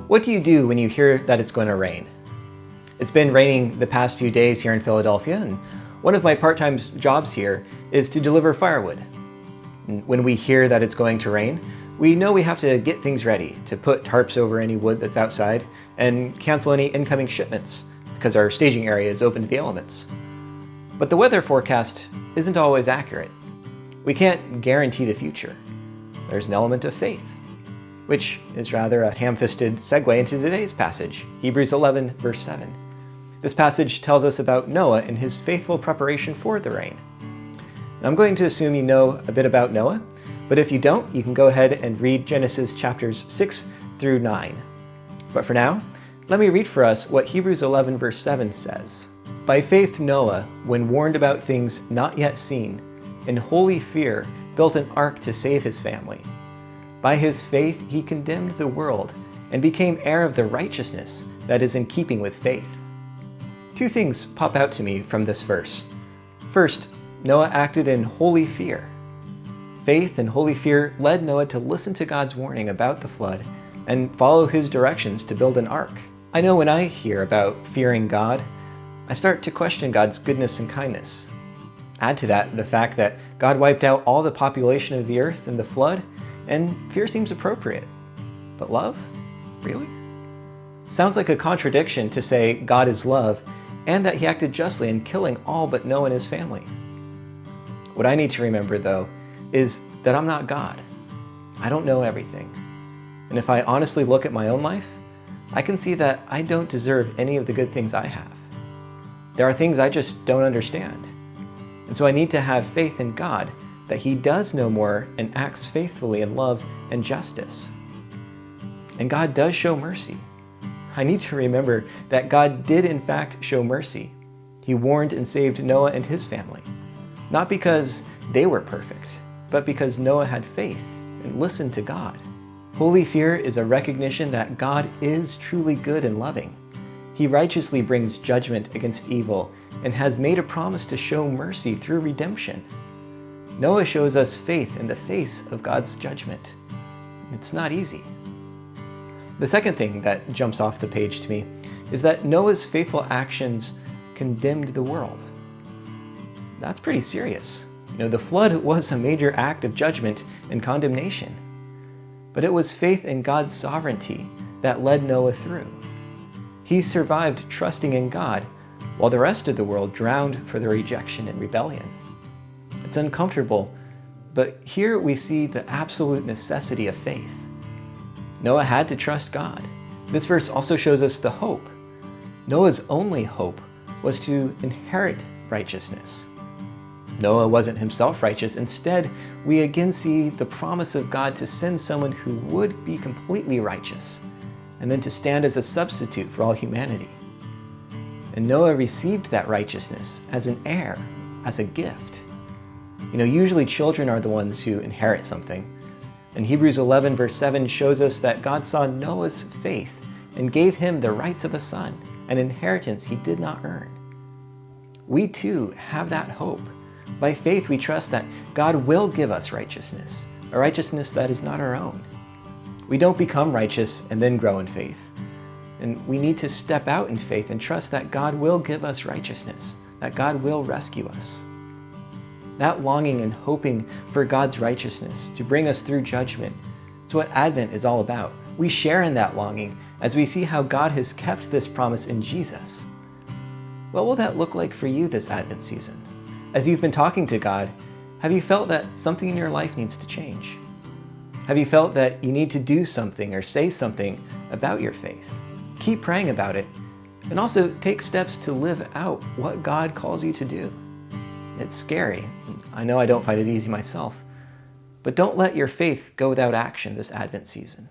What do you do when you hear that it's going to rain? It's been raining the past few days here in Philadelphia, and one of my part-time jobs here is to deliver firewood. And when we hear that it's going to rain, we know we have to get things ready to put tarps over any wood that's outside and cancel any incoming shipments because our staging area is open to the elements. But the weather forecast isn't always accurate. We can't guarantee the future. There's an element of faith, which is rather a ham-fisted segue into today's passage, Hebrews 11, verse 7. This passage tells us about Noah and his faithful preparation for the rain. Now, I'm going to assume you know a bit about Noah, but if you don't, you can go ahead and read Genesis chapters 6 through 9. But for now, let me read for us what Hebrews 11, verse 7 says. By faith Noah, when warned about things not yet seen, in holy fear built an ark to save his family. By his faith he condemned the world and became heir of the righteousness that is in keeping with faith. Two things pop out to me from this verse. First, Noah acted in holy fear. Faith and holy fear led Noah to listen to God's warning about the flood and follow his directions to build an ark. I know when I hear about fearing God, I start to question God's goodness and kindness. Add to that the fact that God wiped out all the population of the earth in the flood, and fear seems appropriate. But love? Really? Sounds like a contradiction to say God is love and that he acted justly in killing all but Noah and his family. What I need to remember, though, is that I'm not God. I don't know everything. And if I honestly look at my own life, I can see that I don't deserve any of the good things I have. There are things I just don't understand. And so I need to have faith in God that he does know more and acts faithfully in love and justice. And God does show mercy. I need to remember that God did in fact show mercy. He warned and saved Noah and his family, not because they were perfect, but because Noah had faith and listened to God. Holy fear is a recognition that God is truly good and loving. He righteously brings judgment against evil and has made a promise to show mercy through redemption. Noah shows us faith in the face of God's judgment. It's not easy. The second thing that jumps off the page to me is that Noah's faithful actions condemned the world. That's pretty serious. The flood was a major act of judgment and condemnation. But it was faith in God's sovereignty that led Noah through. He survived trusting in God while the rest of the world drowned for their rejection and rebellion. It's uncomfortable, but here we see the absolute necessity of faith. Noah had to trust God. This verse also shows us the hope. Noah's only hope was to inherit righteousness. Noah wasn't himself righteous. Instead, we again see the promise of God to send someone who would be completely righteous, and then to stand as a substitute for all humanity. And Noah received that righteousness as an heir, as a gift. Usually children are the ones who inherit something. And Hebrews 11 verse 7 shows us that God saw Noah's faith and gave him the rights of a son, an inheritance he did not earn. We too have that hope. By faith, we trust that God will give us righteousness, a righteousness that is not our own. We don't become righteous and then grow in faith. And we need to step out in faith and trust that God will give us righteousness, that God will rescue us. That longing and hoping for God's righteousness to bring us through judgment is what Advent is all about. We share in that longing as we see how God has kept this promise in Jesus. What will that look like for you this Advent season? As you've been talking to God, have you felt that something in your life needs to change? Have you felt that you need to do something or say something about your faith? Keep praying about it, and also take steps to live out what God calls you to do. It's scary. I know I don't find it easy myself, but don't let your faith go without action this Advent season.